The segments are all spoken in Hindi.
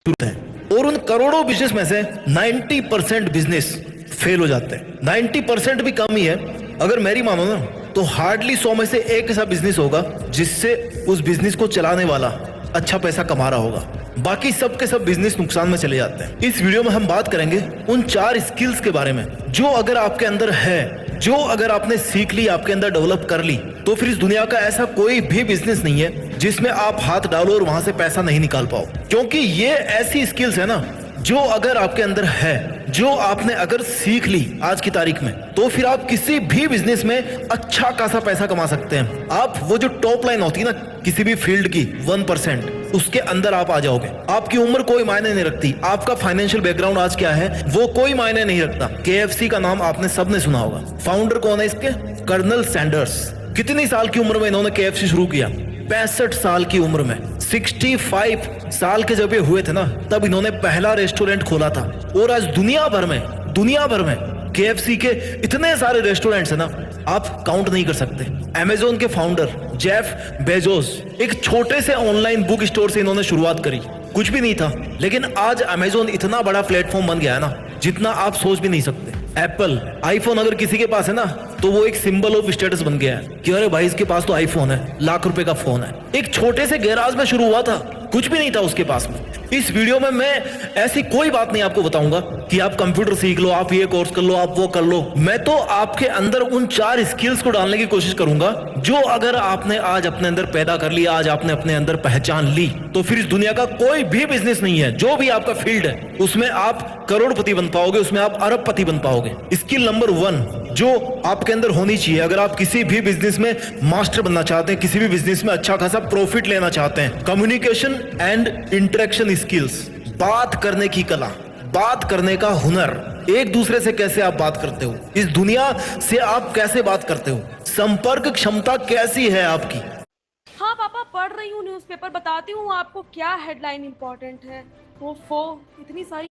हैं और उन करोड़ों बिजनेस में से 90% बिजनेस फेल हो जाते हैं। 90% भी कम ही है। अगर मेरी मानो ना तो हार्डली 100 में से एक ऐसा बिजनेस होगा जिससे उस बिजनेस को चलाने वाला अच्छा पैसा कमा रहा होगा। बाकी सब के सब बिजनेस नुकसान में चले जाते हैं। इस वीडियो में हम बात करेंगे उन 4 स्किल्स के बारे में जो अगर आपके अंदर है, जो अगर आपने सीख ली, आपके अंदर डेवलप कर ली, तो फिर इस दुनिया का ऐसा कोई भी बिजनेस नहीं है जिसमें आप हाथ डालो और वहां से पैसा नहीं निकाल पाओ। क्योंकि ये ऐसी स्किल्स है ना जो अगर आपके अंदर है, जो आपने अगर सीख ली आज की तारीख में, तो फिर आप किसी भी बिजनेस में अच्छा खासा पैसा कमा सकते हैं। आप वो जो टॉप लाइन होती है ना किसी भी फील्ड की 1%, उसके अंदर आप आ जाओगे। आपकी उम्र कोई मायने नहीं रखती, आपका फाइनेंशियल बैकग्राउंड आज क्या है वो कोई मायने नहीं रखता। KFC का नाम आपने सबने सुना होगा। फाउंडर कौन है इसके? Colonel Sanders. कितनी साल की उम्र में इन्होंने KFC शुरू किया? 65 साल की उम्र में। 65 साल के जब ये हुए थे ना तब इन्होंने पहला रेस्टोरेंट खोला था। और आज दुनिया भर में KFC के इतने सारे रेस्टोरेंट्स है ना आप काउंट नहीं कर सकते। Amazon के फाउंडर जेफ बेजोस, एक छोटे से ऑनलाइन बुक स्टोर से इन्होंने शुरुआत करी, कुछ भी नहीं था, लेकिन आज Amazon इतना बड़ा प्लेटफॉर्म बन गया है ना जितना आप सोच भी नहीं सकते। एप्पल आईफोन अगर किसी के पास है ना तो वो एक सिंबल ऑफ स्टेटस बन गया है कि अरे भाई इसके पास तो आईफोन है, लाख रुपए का फोन है। एक छोटे से गैराज में शुरू हुआ था, कुछ भी नहीं था उसके पास में। इस वीडियो में मैं ऐसी कोई बात नहीं आपको बताऊंगा कि आप कंप्यूटर सीख लो, आप ये कोर्स कर लो, आप वो कर लो। मैं तो आपके अंदर उन 4 स्किल्स को डालने की कोशिश करूंगा जो अगर आपने आज अपने अंदर पैदा कर लिया, आज आपने अपने अंदर पहचान ली, तो फिर इस दुनिया का कोई भी बिजनेस नहीं है, जो भी आपका फील्ड है उसमें आप करोड़पति बन पाओगे, उसमें आप अरबपति बन पाओगे। स्किल नंबर 1 जो आपके अंदर होनी चाहिए अगर आप किसी भी बिजनेस में मास्टर बनना चाहते हैं, किसी भी बिजनेस में अच्छा खासा प्रॉफिट लेना चाहते हैं, कम्युनिकेशन एंड इंटरेक्शन स्किल्स। बात करने की कला, बात करने का हुनर। एक दूसरे से कैसे आप बात करते हो, इस दुनिया से आप कैसे बात करते हो, संपर्क क्षमता कैसी है आपकी। हाँ पापा, पढ़ रही हूँ न्यूज़पेपर, बताती हूँ आपको क्या हेडलाइन इंपॉर्टेंट है। ओफो, इतनी सारी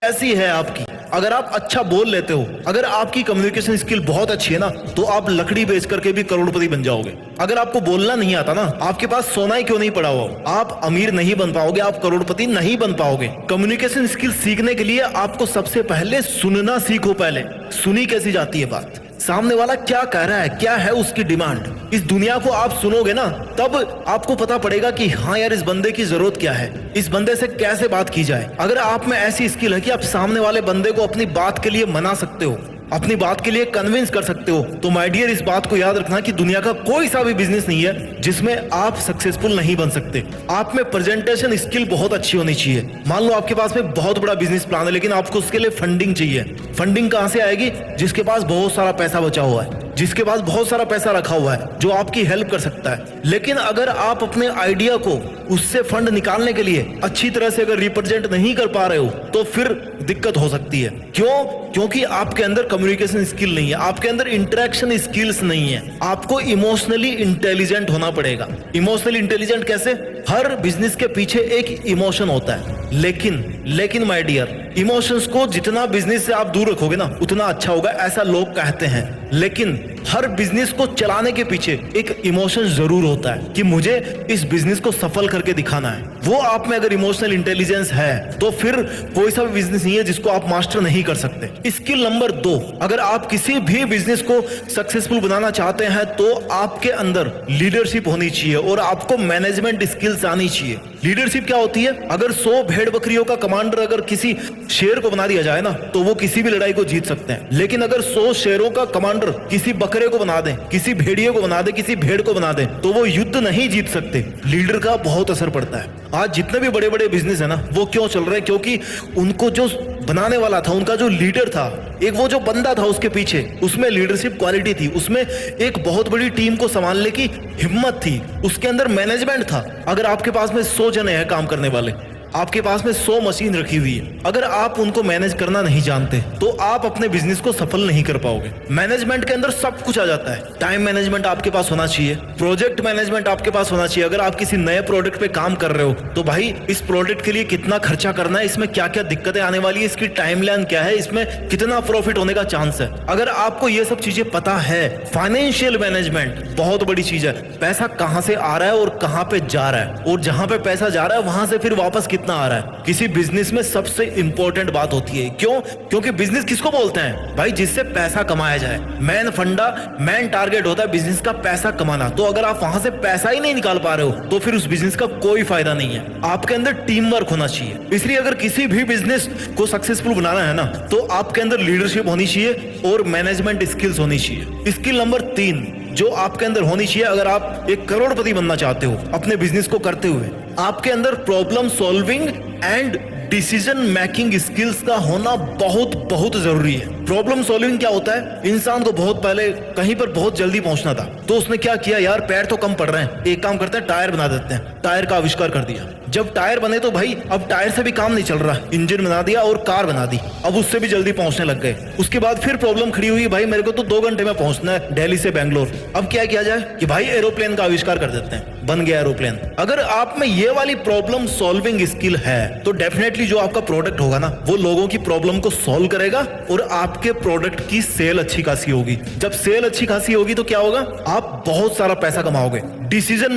कैसी है आपकी। अगर आप अच्छा बोल लेते हो, अगर आपकी कम्युनिकेशन स्किल बहुत अच्छी है ना तो आप लकड़ी बेच करके भी करोड़पति बन जाओगे। अगर आपको बोलना नहीं आता ना, आपके पास सोना ही क्यों नहीं पड़ा हुआ, आप अमीर नहीं बन पाओगे, आप करोड़पति नहीं बन पाओगे। कम्युनिकेशन स्किल सीखने के लिए आपको सबसे पहले सुनना सीखो। पहले सुनी कैसी जाती है बात, सामने वाला क्या कह रहा है, क्या है उसकी डिमांड। इस दुनिया को आप सुनोगे ना तब आपको पता पड़ेगा कि हाँ यार इस बंदे की जरूरत क्या है, इस बंदे से कैसे बात की जाए। अगर आप में ऐसी स्किल है कि आप सामने वाले बंदे को अपनी बात के लिए मना सकते हो, अपनी बात के लिए कन्विंस कर सकते हो, तो माय डियर इस बात को याद रखना कि दुनिया का कोई सा भी बिजनेस नहीं है जिसमें आप सक्सेसफुल नहीं बन सकते। आप में प्रेजेंटेशन स्किल बहुत अच्छी होनी चाहिए। मान लो आपके पास में बहुत बड़ा बिजनेस प्लान है लेकिन आपको उसके लिए फंडिंग चाहिए। फंडिंग कहां से आएगी? जिसके पास बहुत सारा पैसा बचा हुआ है, जिसके पास बहुत सारा पैसा रखा हुआ है, जो आपकी हेल्प कर सकता है। लेकिन अगर आप अपने आइडिया को उससे फंड निकालने के लिए अच्छी तरह से अगर रिप्रेजेंट नहीं कर पा रहे हो तो फिर दिक्कत हो सकती है। क्यों? क्योंकि आपके अंदर कम्युनिकेशन स्किल नहीं है, आपके अंदर इंटरेक्शन स्किल्स नहीं है। आपको इमोशनली इंटेलिजेंट होना पड़ेगा। इमोशनली इंटेलिजेंट कैसे? हर बिजनेस के पीछे एक इमोशन होता है, लेकिन माय डियर इमोशंस को जितना बिजनेस से आप दूर रखोगे ना उतना अच्छा होगा, ऐसा लोग कहते हैं। लेकिन हर बिजनेस को चलाने के पीछे एक इमोशन जरूर होता है कि मुझे इस बिजनेस को सफल करके दिखाना है। वो आप में अगर इमोशनल इंटेलिजेंस है तो फिर कोई सा भी बिजनेस नहीं है जिसको आप मास्टर नहीं कर सकते। स्किल नंबर 2, अगर आप किसी भी बिजनेस को सक्सेसफुल बनाना चाहते हैं तो आपके अंदर लीडरशिप होनी चाहिए और आपको मैनेजमेंट स्किल्स आनी चाहिए। लीडरशिप क्या होती है? अगर 100 भेड़ बकरियों का कमांडर अगर किसी शेर को बना दिया जाए ना तो वो किसी भी लड़ाई को जीत सकते हैं। लेकिन अगर 100 शेरों का कमांडर किसी बकरे को बना दे, किसी भेड़िए को बना दे, किसी भेड़ को बना दे तो वो युद्ध नहीं जीत सकते। लीडर का बहुत असर पड़ता है। आज जितने भी बड़े बड़े बिजनेस है ना वो क्यों चल रहे हैं? क्योंकि उनको जो बनाने वाला था, उनका जो लीडर था, एक वो जो बंदा था उसके पीछे, उसमें लीडरशिप क्वालिटी थी, उसमें एक बहुत बड़ी टीम को संभालने की हिम्मत थी, उसके अंदर मैनेजमेंट था। अगर आपके पास में 100 जने हैं काम करने वाले, आपके पास में 100 मशीन रखी हुई है, अगर आप उनको मैनेज करना नहीं जानते तो आप अपने बिजनेस को सफल नहीं कर पाओगे। मैनेजमेंट के अंदर सब कुछ आ जाता है। टाइम मैनेजमेंट आपके पास होना चाहिए, प्रोजेक्ट मैनेजमेंट आपके पास होना चाहिए। अगर आप किसी नए प्रोडक्ट पे काम कर रहे हो तो भाई इस प्रोडक्ट के लिए कितना खर्चा करना है, इसमें क्या क्या दिक्कतें आने वाली है, इसकी टाइमलाइन क्या है, इसमें कितना प्रॉफिट होने का चांस है। अगर आपको ये सब चीजें पता है, फाइनेंशियल मैनेजमेंट बहुत बड़ी चीज है। पैसा कहां से आ रहा है और कहां पे जा रहा है, और जहां पे पैसा जा रहा है वहां से फिर वापस कितना आ रहा है। किसी बिजनेस में सबसे इंपॉर्टेंट बात होती है, क्यों? क्योंकि बिजनेस किसको बोलते हैं भाई? जिससे पैसा कमाया जाए। मेन टारगेट होता है बिजनेस का पैसा कमाना। तो अगर आप वहां से पैसा ही नहीं निकाल पा रहे हो तो फिर उस बिजनेस का कोई फायदा नहीं है। आपके अंदर टीम वर्क होना चाहिए। इसलिए अगर किसी भी बिजनेस को सक्सेसफुल बनाना है ना, तो आपके अंदर लीडरशिप होनी चाहिए और मैनेजमेंट स्किल्स होनी चाहिए। स्किल नंबर 3 जो आपके अंदर होनी चाहिए, अगर आप एक करोड़पति बनना चाहते हो अपने बिजनेस को करते हुए, आपके अंदर problem solving and decision making skills का होना बहुत बहुत जरूरी है। प्रॉब्लम सॉल्विंग क्या होता है? इंसान को बहुत पहले कहीं पर बहुत जल्दी पहुंचना था, तो उसने क्या किया, यार पैर तो कम पड़ रहे हैं, एक काम करते हैं टायर बना देते हैं। टायर का आविष्कार कर दिया। जब टायर बने तो भाई अब टायर से भी काम नहीं चल रहा, इंजन बना दिया और कार बना दी, अब उससे भी जल्दी पहुंचने लग गए। उसके बाद फिर प्रॉब्लम खड़ी हुई, भाई मेरे को तो 2 घंटे में पहुंचना है दिल्ली से बेंगलोर। अब क्या किया जाए कि भाई एरोप्लेन का आविष्कार कर देते हैं, बन गया एरोप्लेन। अगर आप में ये वाली प्रॉब्लम सॉल्विंग स्किल है तो डेफिनेटली जो आपका प्रोडक्ट होगा ना, वो लोगों की प्रॉब्लम को सॉल्व करेगा और आपके प्रोडक्ट की सेल अच्छी खासी होगी। जब सेल अच्छी खासी होगी तो क्या होगा? आप बहुत सारा पैसा कमाओगे। डिसीजन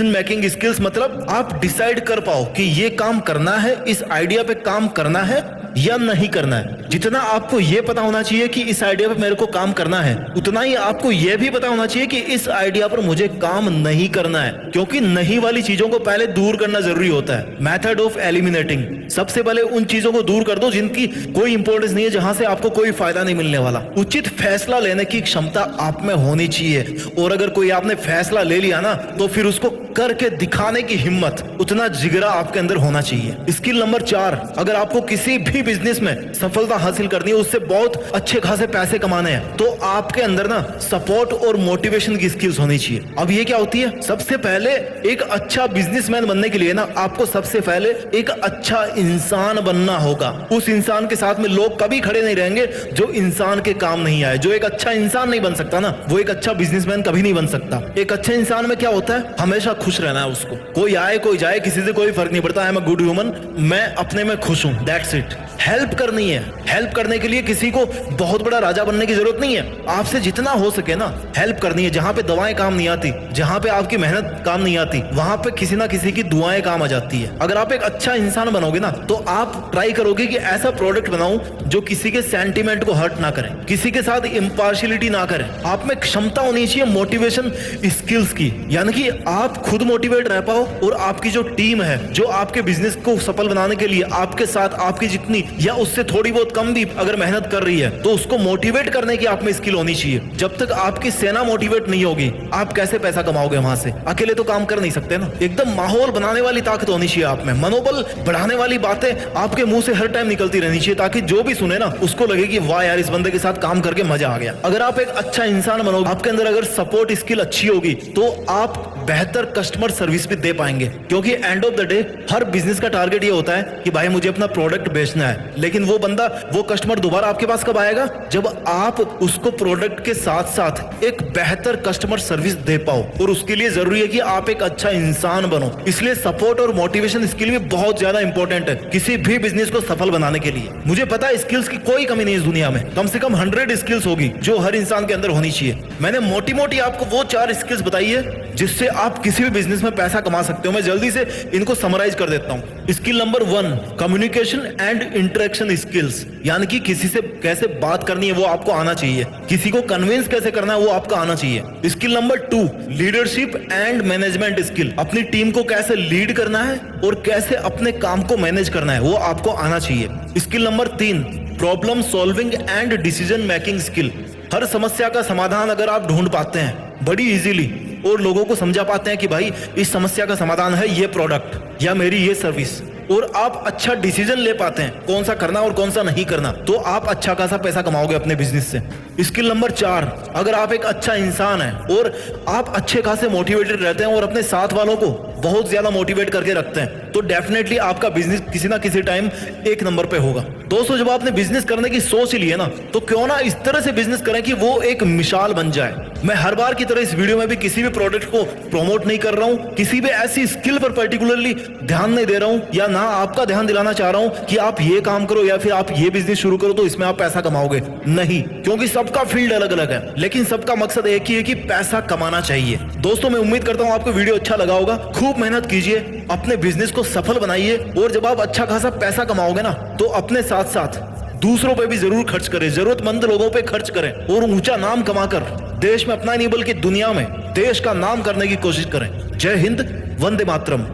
मेकिंग स्किल्स मतलब आप डिसाइड कर पाओ कि ये काम करना है, इस आइडिया पे काम करना है या नहीं करना है। जितना आपको यह पता होना चाहिए कि इस आइडिया पर मेरे को काम करना है, उतना ही आपको यह भी पता होना चाहिए कि इस आइडिया पर मुझे काम नहीं करना है, क्योंकि नहीं वाली चीजों को पहले दूर करना जरूरी होता है। मेथड ऑफ एलिमिनेटिंग, सबसे पहले उन चीजों को दूर कर दो जिनकी कोई इंपॉर्टेंस नहीं है, जहां से आपको कोई फायदा नहीं मिलने वाला। उचित फैसला लेने की क्षमता आप में होनी चाहिए, और अगर कोई आपने फैसला ले लिया ना, तो फिर उसको करके दिखाने की हिम्मत, उतना जिगरा आपके अंदर होना चाहिए। स्किल नंबर 4, अगर आपको किसी भी बिजनेस में सफलता हासिल करनी है, उससे बहुत अच्छे खासे पैसे कमाने हैं, तो आपके अंदर ना सपोर्ट और मोटिवेशन की स्किल्स होनी चाहिए। अब ये क्या होती है? सबसे पहले एक अच्छा बिजनेसमैन बनने के लिए ना, आपको सबसे पहले एक अच्छा इंसान बनना होगा। उस इंसान के साथ में लोग कभी खड़े नहीं रहेंगे जो इंसान के काम नहीं आए। जो एक अच्छा इंसान नहीं बन सकता ना, वो एक अच्छा बिजनेसमैन कभी नहीं बन सकता। एक अच्छे इंसान में क्या होता है? हमेशा खुश रहना है उसको। कोई आए कोई जाए, किसी से कोई फर्क नहीं पड़ता। I am a good human, मैं अपने में खुश हूं, दैट्स इट। हेल्प करनी है। हेल्प करने के लिए किसी को बहुत बड़ा राजा बनने की जरूरत नहीं है। आपसे जितना हो सके ना हेल्प करनी है। जहां पे दवाएं काम नहीं आती, जहां पे आपकी मेहनत काम नहीं आती, वहां पे किसी ना किसी की दुआएं काम आ जाती है। अगर आप एक अच्छा इंसान बनोगे ना, तो आप ट्राई करोगे कि ऐसा प्रोडक्ट बनाऊं जो किसी के सेंटीमेंट को हर्ट ना करे, किसी के साथ इम्पार्शियलिटी ना करे। आप में क्षमता होनी चाहिए मोटिवेशन स्किल्स की, यानी कि आप खुद मोटिवेट रह पाओ और आपकी जो टीम है, जो आपके बिजनेस को सफल बनाने के लिए आपके साथ आपकी जितनी या उससे थोड़ी बहुत कम भी अगर मेहनत कर रही है, तो उसको मोटिवेट करने की आप में स्किल होनी चाहिए। जब तक आपकी सेना मोटिवेट नहीं होगी, आप कैसे पैसा कमाओगे वहां से? अकेले तो काम कर नहीं सकते ना। एकदम माहौल बनाने वाली ताकत होनी चाहिए आप में। मनोबल बढ़ाने वाली बातें आपके मुंह से हर टाइम निकलती रहनी चाहिए, ताकि जो भी सुने ना उसको लगे कि वाह यार, इस बंदे के साथ काम करके मजा आ गया। अगर आप एक अच्छा इंसान बनोगे, आपके अंदर अगर सपोर्ट स्किल अच्छी होगी, तो आप बेहतर कस्टमर सर्विस भी दे पाएंगे। क्योंकि end of the day her business का टारगेट ये होता है कि भाई मुझे अपना प्रोडक्ट बेचना है, लेकिन वो बंदा, वो कस्टमर दोबारा आपके पास कब आएगा? जब आप उसको प्रोडक्ट के साथ साथ एक बेहतर कस्टमर सर्विस दे पाओ। और उसके लिए जरूरी है कि आप एक अच्छा इंसान बनो। इसलिए सपोर्ट और मोटिवेशन स्किल भी बहुत ज्यादा इंपॉर्टेंट है किसी भी बिजनेस को सफल बनाने के लिए। मुझे पता है स्किल्स की कोई कमी नहीं है इस दुनिया में, कम से कम 100 स्किल्स होगी जो हर इंसान के अंदर होनी चाहिए। मैंने मोटी मोटी आपको वो 4 स्किल्स बताई है जिससे आप किसी भी बिजनेस में पैसा कमा सकते हो। मैं जल्दी से इनको समराइज कर देता हूं। Skill number 1, communication and interaction skills, यानी कि किसी से कैसे बात करनी है वो आपको आना चाहिए, किसी को कन्विंस कैसे करना है वो आपको आना चाहिए। Skill number 2, leadership and management skill, अपनी टीम को कैसे लीड करना है और कैसे अपने काम को मैनेज करना है वो आपको आना चाहिए। Skill number 3, problem solving and decision making skill, हर समस्या का समाधान अगर आप ढूंढ पाते हैं बड़ी इजीली और लोगों को समझा पाते हैं कि भाई इस समस्या का समाधान है ये प्रोडक्ट या मेरी ये सर्विस, और आप अच्छा डिसीजन ले पाते हैं कौन सा करना और कौन सा नहीं करना, तो आप अच्छा खासा पैसा कमाओगे अपने बिजनेस से। स्किल नंबर 4, अगर आप एक अच्छा इंसान हैं और आप अच्छे खासे मोटिवेटेड रहते हैं और अपने साथ वालों को बहुत ज्यादा मोटिवेट करके रखते हैं, तो डेफिनेटली आपका बिजनेस किसी ना किसी टाइम 1 नंबर पे होगा। दोस्तों, जब आपने बिजनेस करने की सोच ली है ना, तो क्यों ना इस तरह से बिजनेस करें कि वो एक मिसाल बन जाए। मैं हर बार की तरह इस वीडियो में भी किसी भी प्रोडक्ट को प्रमोट नहीं कर रहा हूं, किसी भी ऐसी स्किल पर पर्टिकुलरली ध्यान नहीं दे रहा हूं, या ना आपका ध्यान दिलाना चाह रहा हूं कि आप ये काम करो या फिर आप ये बिजनेस शुरू करो तो इसमें आप पैसा कमाओगे। नहीं, क्योंकि सबका फील्ड अलग अलग है, लेकिन सबका मकसद एक ही है कि पैसा कमाना चाहिए। दोस्तों, मैं उम्मीद करता हूं आपको वीडियो अच्छा लगा होगा। खूब मेहनत कीजिए, अपने बिजनेस को सफल बनाइए, और जब आप अच्छा खासा पैसा कमाओगे ना तो अपने साथ साथ दूसरों पे भी जरूर खर्च करें, जरूरतमंद लोगों पे खर्च करें, और ऊंचा नाम कमाकर देश में अपना नहीं बल्कि दुनिया में देश का नाम करने की कोशिश करें। जय हिंद, वंदे मातरम।